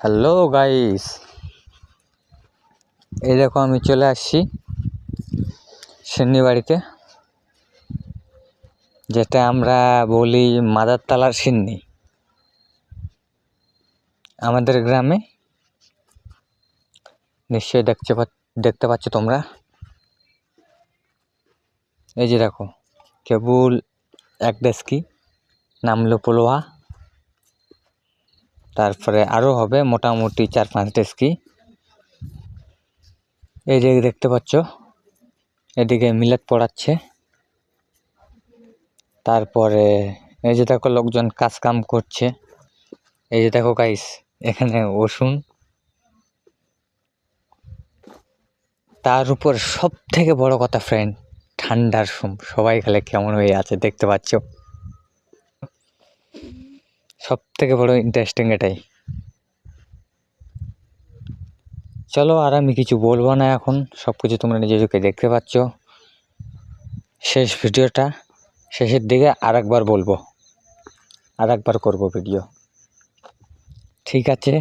Hello guys, এই দেখো আমি চলে আসছি সিন্নি বাড়িতে, যেটা আমরা বলি মাদারতলার সিন্নি। আমাদের গ্রামে নিশ্চয়ই দেখতে পাচ্ছ তোমরা। এই যে দেখো, কেবল এক ডেস্কি নামলো পোলোয়া, তারপরে আরও হবে মোটামুটি 4-5 ডেস্কি। এই যে দেখতে পাচ্ছ, এদিকে মিলাদ পড়াচ্ছে। তারপরে এই যে দেখো লোকজন কাজ কাম করছে। এই যে দেখো গাইস, এখানে রসুন, তার উপর সব থেকে বড় কথা ফ্রেন্ড, ঠান্ডার সবাই খেলে কেমন হয়ে আছে দেখতে পাচ্ছ। সব থেকে বড় ইন্টারেস্টিং এটাই। চলো, আর আমি কিছু বলবো না এখন, সব কিছু তোমরা নিজে চোখে দেখতে পাচ্ছ। শেষ ভিডিওটা শেষের দিকে আরেকবার বলবো, আরেকবার করবো ভিডিও, ঠিক আছে?